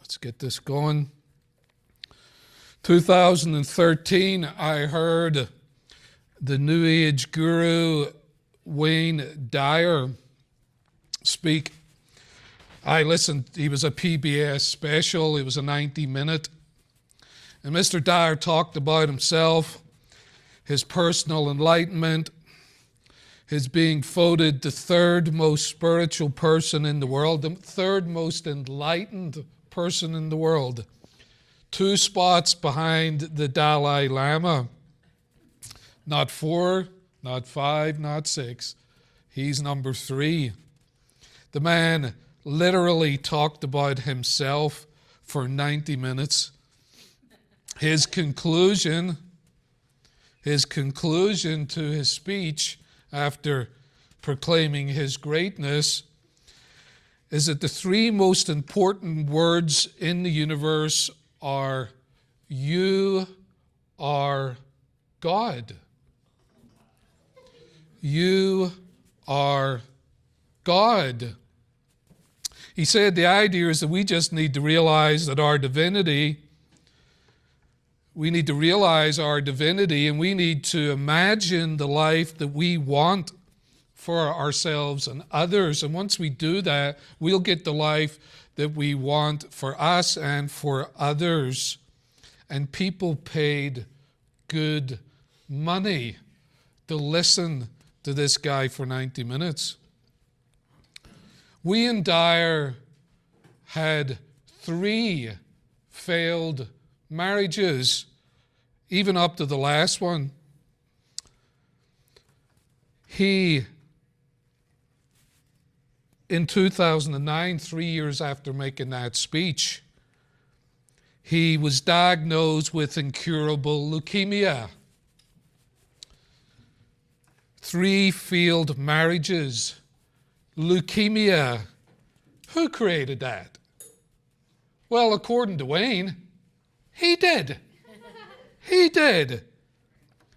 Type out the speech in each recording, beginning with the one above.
Let's get this going. 2013, I heard the New Age guru Wayne Dyer speak. I listened. He was a PBS special. It was a 90-minute. And Mr. Dyer talked about himself, his personal enlightenment, his being voted the third most spiritual person in the world, the third most enlightened person in the world, 2 spots behind the Dalai Lama. Not 4, not 5, not 6. He's number 3. The man literally talked about himself for 90 minutes. His conclusion to his speech after proclaiming his greatness is that the 3 most important words in the universe are, "You are God." You are God. He said the idea is that we just need to realize that our divinity, we need to realize our divinity, and we need to imagine the life that we want for ourselves and others. And once we do that, we'll get the life that we want for us and for others. And people paid good money to listen to this guy for 90 minutes. Wayne Dyer had 3 failed marriages, even up to the last one. In 2009, 3 years after making that speech, he was diagnosed with incurable leukemia. 3 failed marriages. Leukemia. Who created that? Well, according to Wayne, he did. He did.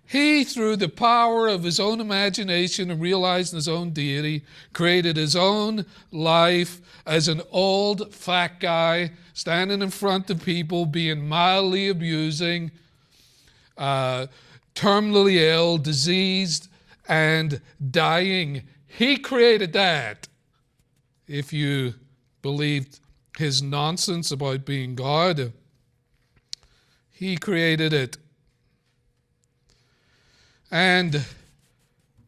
He, through the power of his own imagination and realizing his own deity, created his own life as an old fat guy standing in front of people, being mildly abusing, terminally ill, diseased, and dying. He created that, if you believed his nonsense about being God. He created it. And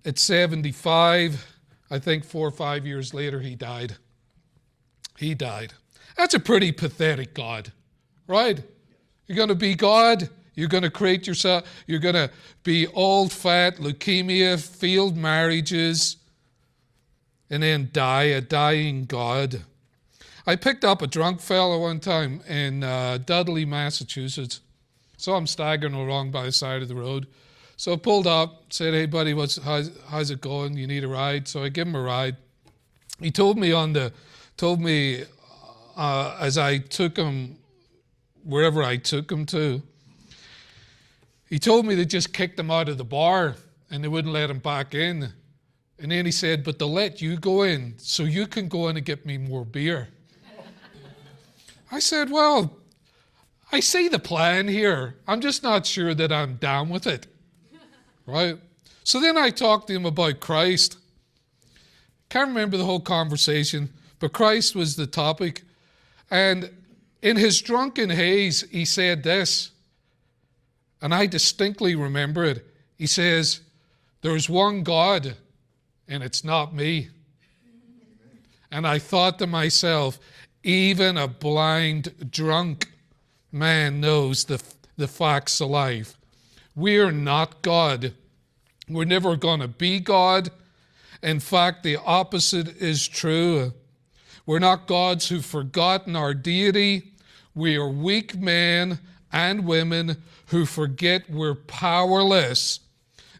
at 75, I think 4 or 5 years later, he died. He died. That's a pretty pathetic God, right? You're going to be God. You're going to create yourself. You're going to be old, fat, leukemia, failed marriages, and then die, a dying God. I picked up a drunk fellow one time in Dudley, Massachusetts. Saw him staggering along by the side of the road. So I pulled up, said, "Hey, buddy, how's it going? You need a ride?" So I give him a ride. He told me as I took him wherever I took him to, he told me they just kicked him out of the bar and they wouldn't let him back in. And then he said, "But they'll let you go in so you can go in and get me more beer." I said, "Well, I see the plan here. I'm just not sure that I'm down with it." Right? So then I talked to him about Christ. Can't remember the whole conversation, but Christ was the topic. And in his drunken haze, he said this, and I distinctly remember it. He says, "There's one God, and it's not me." And I thought to myself, even a blind drunk man knows the facts of life. We're not God. We're never going to be God. In fact, the opposite is true. We're not gods who've forgotten our deity. We are weak men and women who forget we're powerless,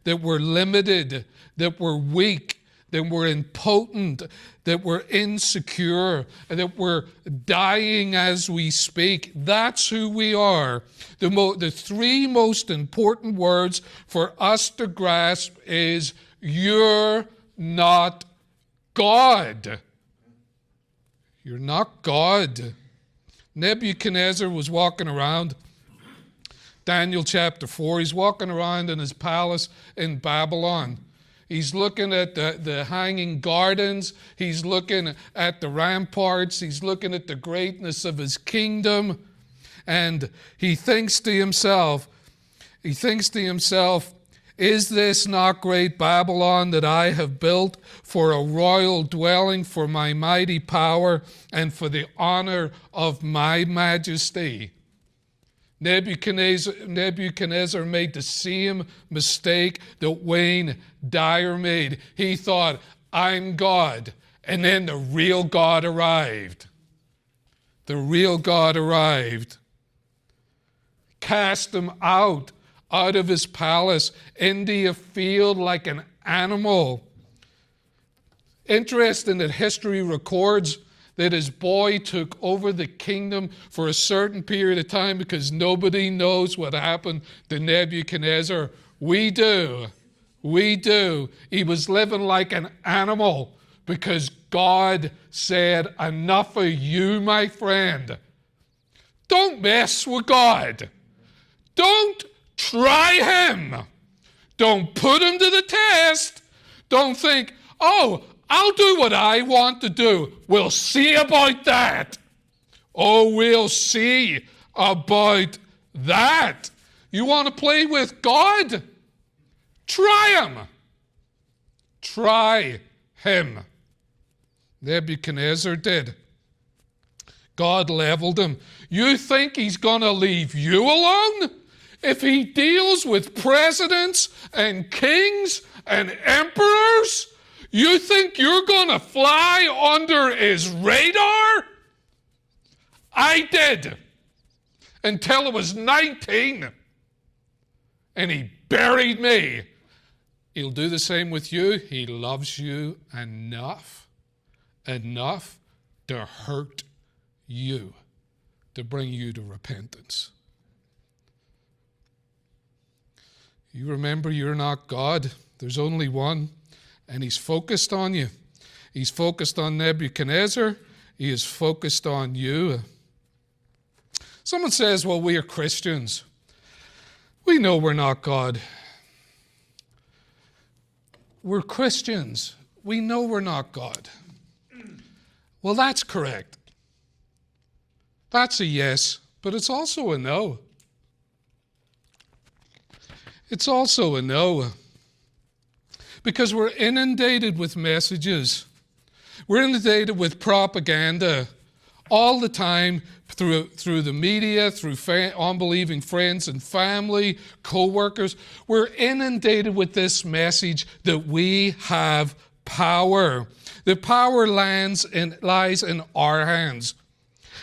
that we're limited, that we're weak, that we're impotent, that we're insecure, and that we're dying as we speak. That's who we are. The 3 most important words for us to grasp is, you're not God. You're not God. Nebuchadnezzar was walking around, Daniel chapter 4, he's walking around in his palace in Babylon. He's looking at the hanging gardens. He's looking at the ramparts. He's looking at the greatness of his kingdom. And he thinks to himself, is this not great Babylon that I have built for a royal dwelling, for my mighty power, and for the honor of my majesty? Nebuchadnezzar made the same mistake that Wayne Dyer made. He thought, I'm God. And then the real God arrived. The real God arrived. Cast him out of his palace into a field like an animal. Interesting that history records that his boy took over the kingdom for a certain period of time because nobody knows what happened to Nebuchadnezzar. We do. We do. He was living like an animal because God said, enough of you, my friend. Don't mess with God. Don't try him. Don't put him to the test. Don't think, oh, I'll do what I want to do. We'll see about that. Oh, we'll see about that. You want to play with God? Try him. Try him. Nebuchadnezzar did. God leveled him. You think he's going to leave you alone? If he deals with presidents and kings and emperors, you think you're going to fly under his radar? I did. Until I was 19. And he buried me. He'll do the same with you. He loves you enough to hurt you, to bring you to repentance. You remember you're not God. There's only one. And he's focused on you. He's focused on Nebuchadnezzar. He is focused on you. Someone says, well, we are Christians. We know we're not God. We're Christians. We know we're not God. Well, that's correct. That's a yes, but it's also a no. It's also a no. Because we're inundated with messages. We're inundated with propaganda all the time through the media, through unbelieving friends and family, co-workers. We're inundated with this message that we have power. The power lies in our hands.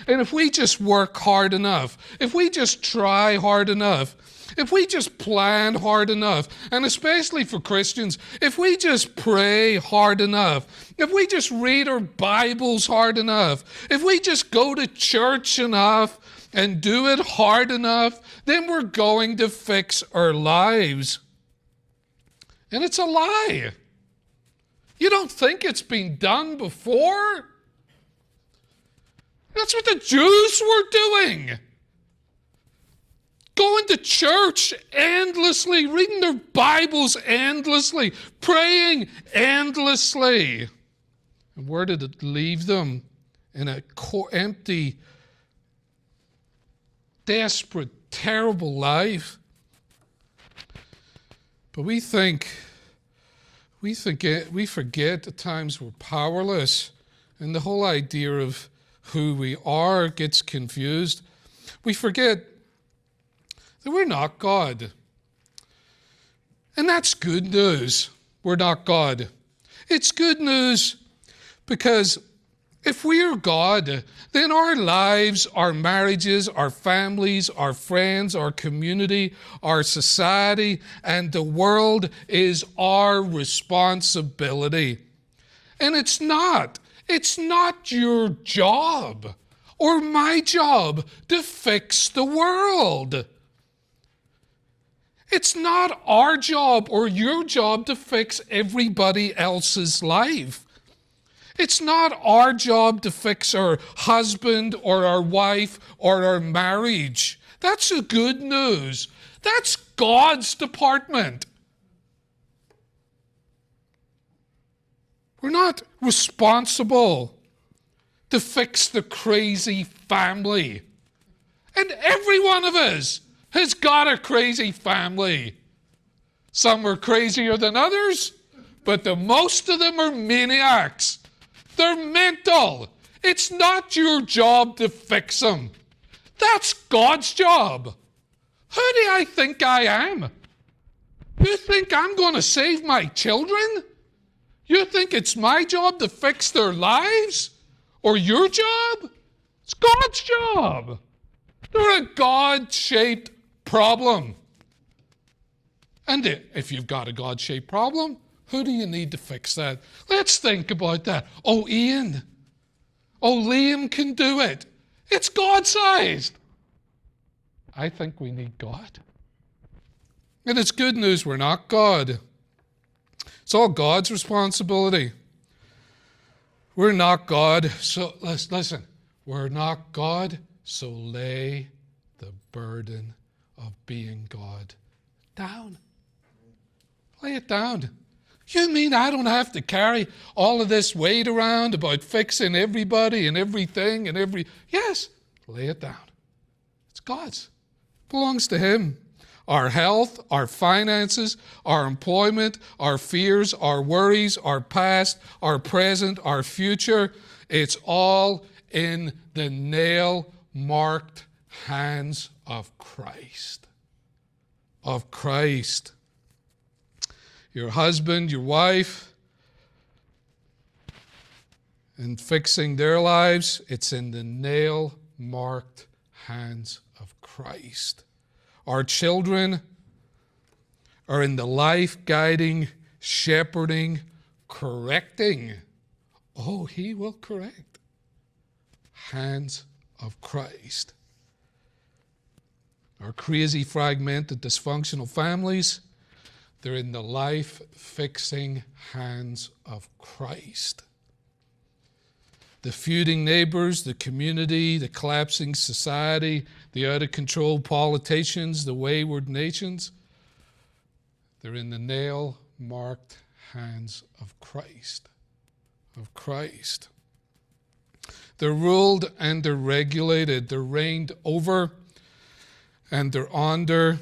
And if we just work hard enough, if we just try hard enough, if we just plan hard enough, and especially for Christians, if we just pray hard enough, if we just read our Bibles hard enough, if we just go to church enough and do it hard enough, then we're going to fix our lives. And it's a lie. You don't think it's been done before? That's what the Jews were doing. Going to church endlessly, reading their Bibles endlessly, praying endlessly. And where did it leave them? In a empty, desperate, terrible life. But we forget at times we're powerless, and the whole idea of who we are gets confused. We forget that we're not God. And that's good news. We're not God. It's good news because if we are God, then our lives, our marriages, our families, our friends, our community, our society, and the world is our responsibility. And it's not your job or my job to fix the world. It's not our job or your job to fix everybody else's life. It's not our job to fix our husband or our wife or our marriage. That's the good news. That's God's department. We're not responsible to fix the crazy family. And every one of us has got a crazy family. Some are crazier than others, but the most of them are maniacs. They're mental. It's not your job to fix them. That's God's job. Who do I think I am? You think I'm going to save my children? You think it's my job to fix their lives? Or your job? It's God's job. They're a God-shaped problem. And if you've got a God-shaped problem, who do you need to fix that? Let's think about that. Oh, Ian. Oh, Liam can do it. It's God-sized. I think we need God. And it's good news we're not God. It's all God's responsibility. We're not God, so listen. We're not God, so lay the burden of being God down. Lay it down. You mean I don't have to carry all of this weight around about fixing everybody and everything and every... Yes, lay it down. It's God's. It belongs to Him. Our health, our finances, our employment, our fears, our worries, our past, our present, our future, it's all in the nail-marked hands of Christ. Of Christ. Your husband, your wife, and fixing their lives, it's in the nail-marked hands of Christ. Our children are in the life-guiding, shepherding, correcting. Oh, He will correct. Hands of Christ. Our crazy, fragmented, dysfunctional families, they're in the life-fixing hands of Christ. The feuding neighbors, the community, the collapsing society, the out-of-control politicians, the wayward nations, they're in the nail-marked hands of Christ. Of Christ. They're ruled and they're regulated. They're reigned over and they're under,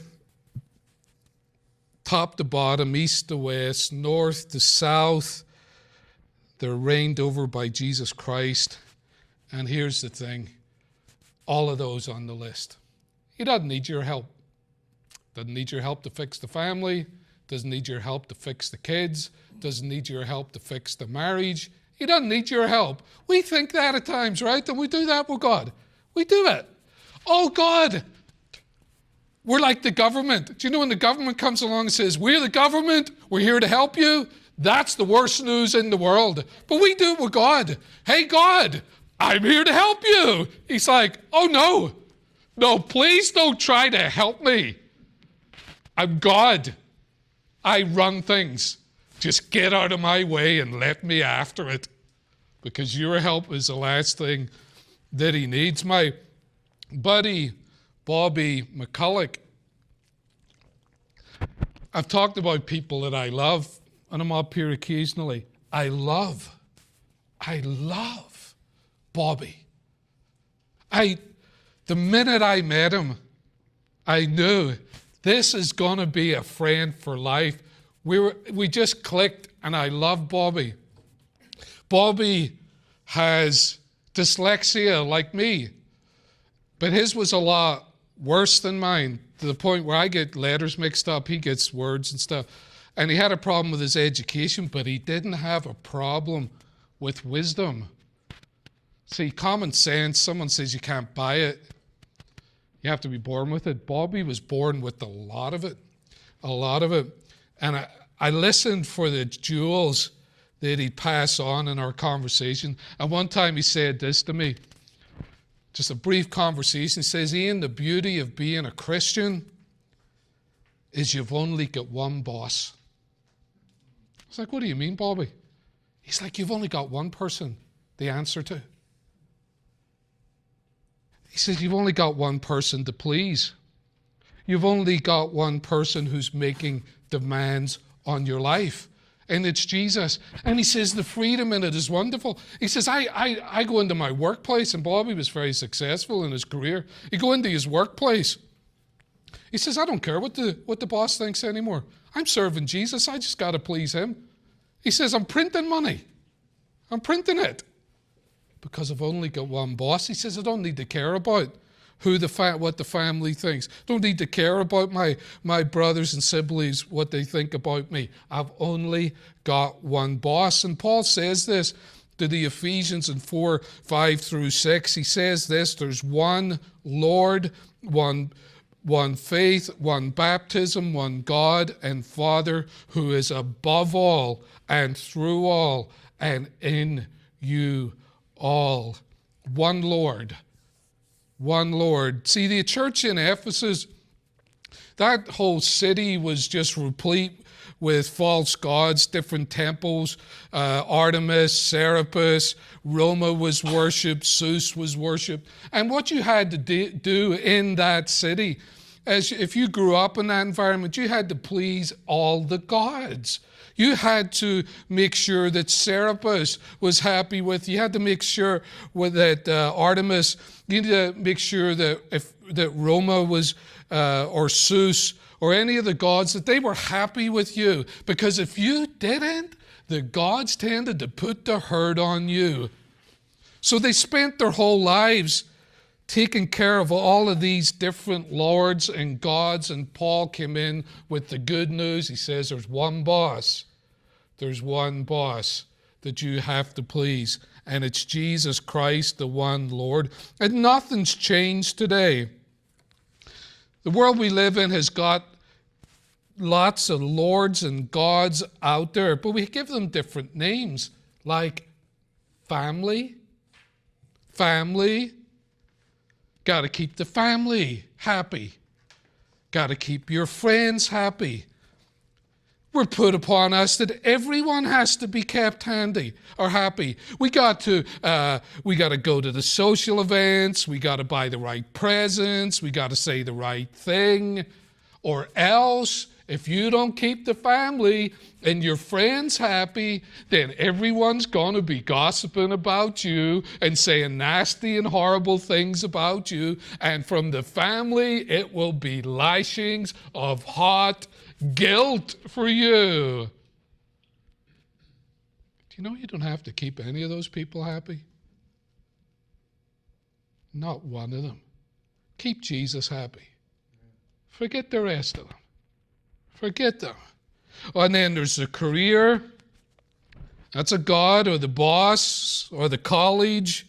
top to bottom, east to west, north to south. They're reigned over by Jesus Christ. And here's the thing. All of those on the list. He doesn't need your help. Doesn't need your help to fix the family. Doesn't need your help to fix the kids. Doesn't need your help to fix the marriage. He doesn't need your help. We think that at times, right? And we do that with God. We do it. Oh, God. We're like the government. Do you know when the government comes along and says, we're the government, we're here to help you? That's the worst news in the world. But we do it with God. Hey, God, I'm here to help you. He's like, oh, no. No, please don't try to help me. I'm God. I run things. Just get out of my way and let me after it. Because your help is the last thing that He needs. My buddy, Bobby McCulloch, I've talked about people that I love, and I'm up here occasionally. I love Bobby. The minute I met him, I knew this is going to be a friend for life. We just clicked, and I love Bobby. Bobby has dyslexia like me, but his was a lot worse than mine, to the point where I get letters mixed up, he gets words and stuff. And he had a problem with his education, but he didn't have a problem with wisdom. See, common sense, someone says you can't buy it. You have to be born with it. Bobby was born with a lot of it. And I listened for the jewels that he'd pass on in our conversation. And one time he said this to me, just a brief conversation. He says, Ian, the beauty of being a Christian is you've only got one boss. I was like, what do you mean, Bobby? He's like, you've only got one person to answer to. He says, you've only got one person to please. You've only got one person who's making demands on your life, and it's Jesus. And he says the freedom in it is wonderful. He says, I go into my workplace, and Bobby was very successful in his career. He go into his workplace. He says, I don't care what the boss thinks anymore. I'm serving Jesus. I just got to please him. He says, I'm printing money. I'm printing it because I've only got one boss. He says, I don't need to care about what the family thinks. Don't need to care about my brothers and siblings, what they think about me. I've only got one boss. And Paul says this to the Ephesians in 4:5-6. He says this, there's one Lord, one faith, one baptism, one God and Father who is above all and through all and in you all. One Lord. One Lord. See, the church in Ephesus, that whole city was just replete with false gods, different temples. Artemis, Serapis, Roma was worshipped, Zeus was worshipped. And what you had to do in that city, as if you grew up in that environment, you had to please all the gods. You had to make sure that Serapis was happy with you. You had to make sure that Artemis, you need to make sure that Roma was, or Zeus, or any of the gods, that they were happy with you. Because if you didn't, the gods tended to put the hurt on you. So they spent their whole lives taking care of all of these different lords and gods, and Paul came in with the good news. He says there's one boss. There's one boss that you have to please, and it's Jesus Christ, the one Lord. And nothing's changed today. The world we live in has got lots of lords and gods out there, but we give them different names, like family. Got to keep the family happy. Got to keep your friends happy. We're put upon us that everyone has to be kept handy or happy. We got to go to the social events. We got to buy the right presents. We got to say the right thing, or else if you don't keep the family and your friends happy, then everyone's going to be gossiping about you and saying nasty and horrible things about you. And from the family, it will be lashings of hot guilt for you. Do you know you don't have to keep any of those people happy? Not one of them. Keep Jesus happy. Forget the rest of them. Forget them. And then there's the career. That's a god, or the boss, or the college.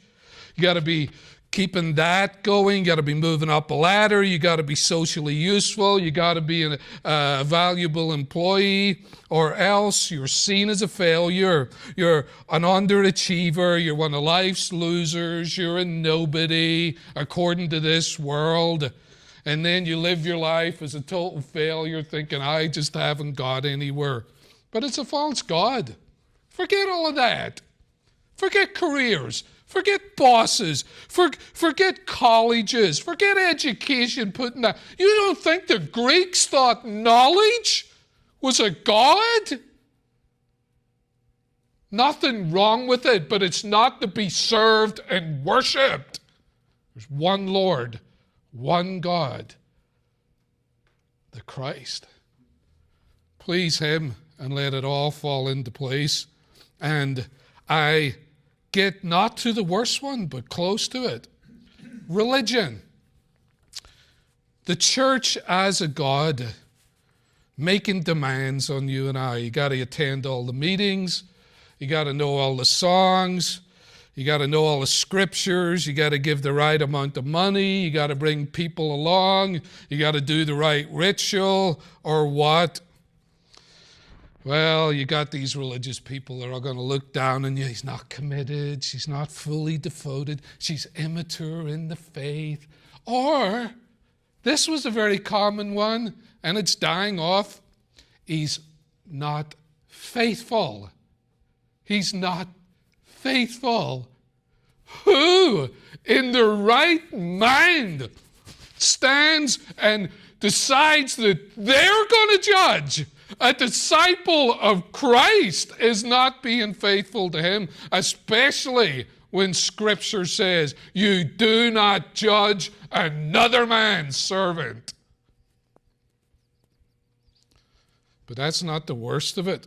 You got to be keeping that going. You got to be moving up a ladder. You got to be socially useful. You got to be a valuable employee, or else you're seen as a failure. You're an underachiever. You're one of life's losers. You're a nobody according to this world. And then you live your life as a total failure, thinking, I just haven't got anywhere. But it's a false god. Forget all of that. Forget careers. Forget bosses. Forget colleges. Forget education putting that. You don't think the Greeks thought knowledge was a god? Nothing wrong with it, but it's not to be served and worshipped. There's one Lord. One God, the Christ. Please him and let it all fall into place. And I get not to the worst one, but close to it. Religion. The church as a God making demands on you and I. You got to attend all the meetings. You got to know all the songs. You got to know all the scriptures. You got to give the right amount of money. You got to bring people along. You got to do the right ritual, or what? Well, you got these religious people that are going to look down on you. He's not committed. She's not fully devoted. She's immature in the faith. Or, this was a very common one, and it's dying off. He's not faithful. He's not faithful. Who in their right mind stands and decides that they're going to judge a disciple of Christ is not being faithful to him, especially when Scripture says you do not judge another man's servant? But that's not the worst of it.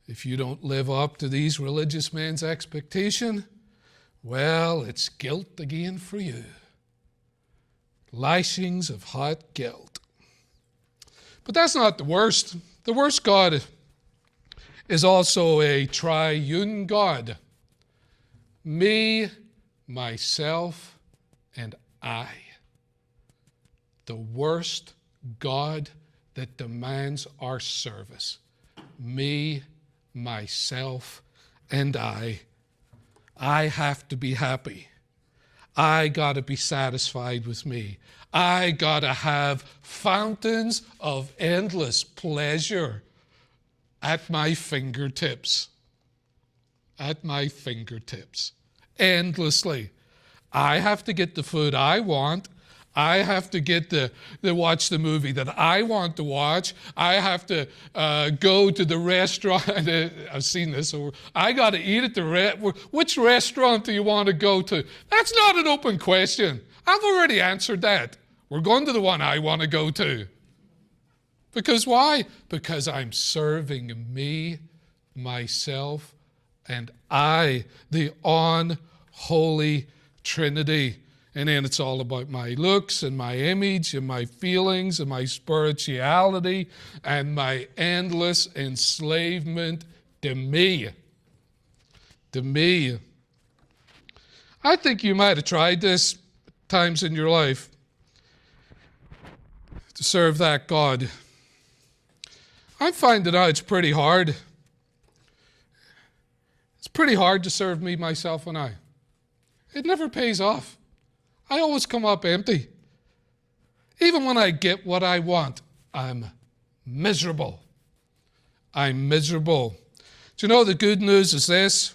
If you don't live up to these religious men's expectation, well, it's guilt again for you. Lashings of hot guilt. But that's not the worst. The worst God is also a triune God. Me, myself, and I. The worst God that demands our service. Me, myself, and I. I have to be happy. I got to be satisfied with me. I got to have fountains of endless pleasure at my fingertips. At my fingertips. Endlessly. I have to get the food I want. I have to get to watch the movie that I want to watch. I have to go to the restaurant. I've seen this. I got to eat at the which restaurant do you want to go to? That's not an open question. I've already answered that. We're going to the one I want to go to. Because why? Because I'm serving me, myself, and I, the unholy Trinity. And then it's all about my looks and my image and my feelings and my spirituality and my endless enslavement to me. To me. I think you might have tried this times in your life to serve that God. I'm finding out it's pretty hard. It's pretty hard to serve me, myself, and I. It never pays off. I always come up empty. Even when I get what I want, I'm miserable. I'm miserable. Do you know the good news is this?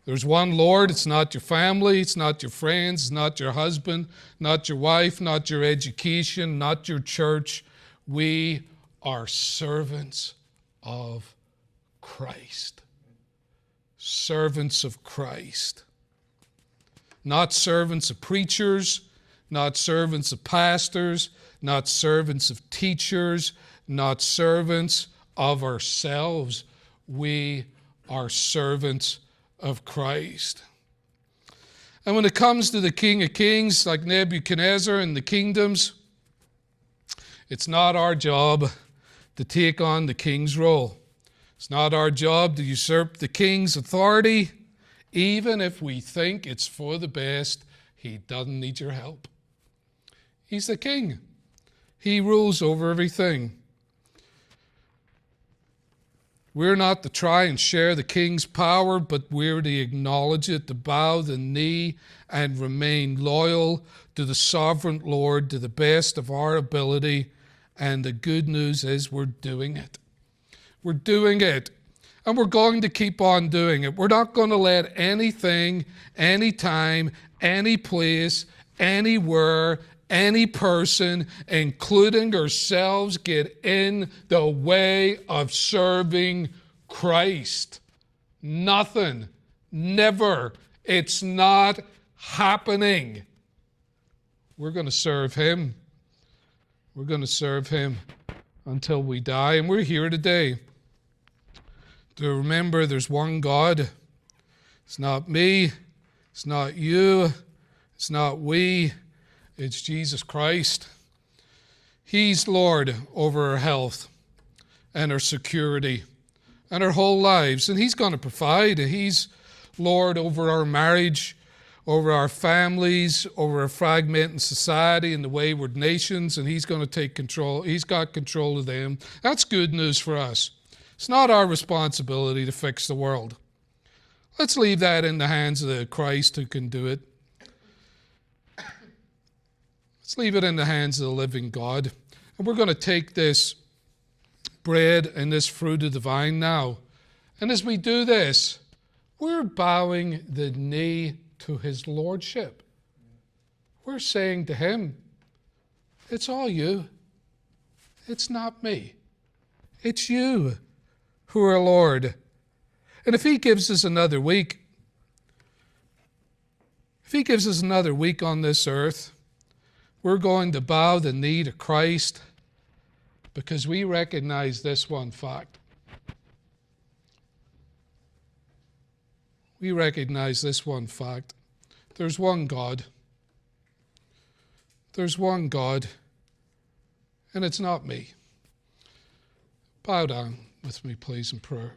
There's one Lord. It's not your family. It's not your friends. It's not your husband, not your wife, not your education, not your church. We are servants of Christ. Servants of Christ. Not servants of preachers, not servants of pastors, not servants of teachers, not servants of ourselves. We are servants of Christ. And when it comes to the King of Kings, like Nebuchadnezzar and the kingdoms, it's not our job to take on the king's role. It's not our job to usurp the king's authority. Even if we think it's for the best, he doesn't need your help. He's the king. He rules over everything. We're not to try and share the king's power, but we're to acknowledge it, to bow the knee and remain loyal to the sovereign Lord to the best of our ability. And the good news is we're doing it. We're doing it. And we're going to keep on doing it. We're not going to let anything, anytime, any place, anywhere, any person, including ourselves, get in the way of serving Christ. Nothing. Never. It's not happening. We're going to serve him. We're going to serve him until we die. And we're here today to remember there's one God. It's not me. It's not you. It's not we. It's Jesus Christ. He's Lord over our health and our security and our whole lives. And he's going to provide. He's Lord over our marriage, over our families, over our fragmented society and the wayward nations. And he's going to take control. He's got control of them. That's good news for us. It's not our responsibility to fix the world. Let's leave that in the hands of the Christ who can do it. Let's leave it in the hands of the living God. And we're going to take this bread and this fruit of the vine now. And as we do this, we're bowing the knee to his lordship. We're saying to him, it's all you. It's not me. It's you who are Lord. And if he gives us another week, on this earth, we're going to bow the knee to Christ because we recognize this one fact. We recognize this one fact. There's one God. There's one God, and it's not me. Bow down with me, please, in prayer.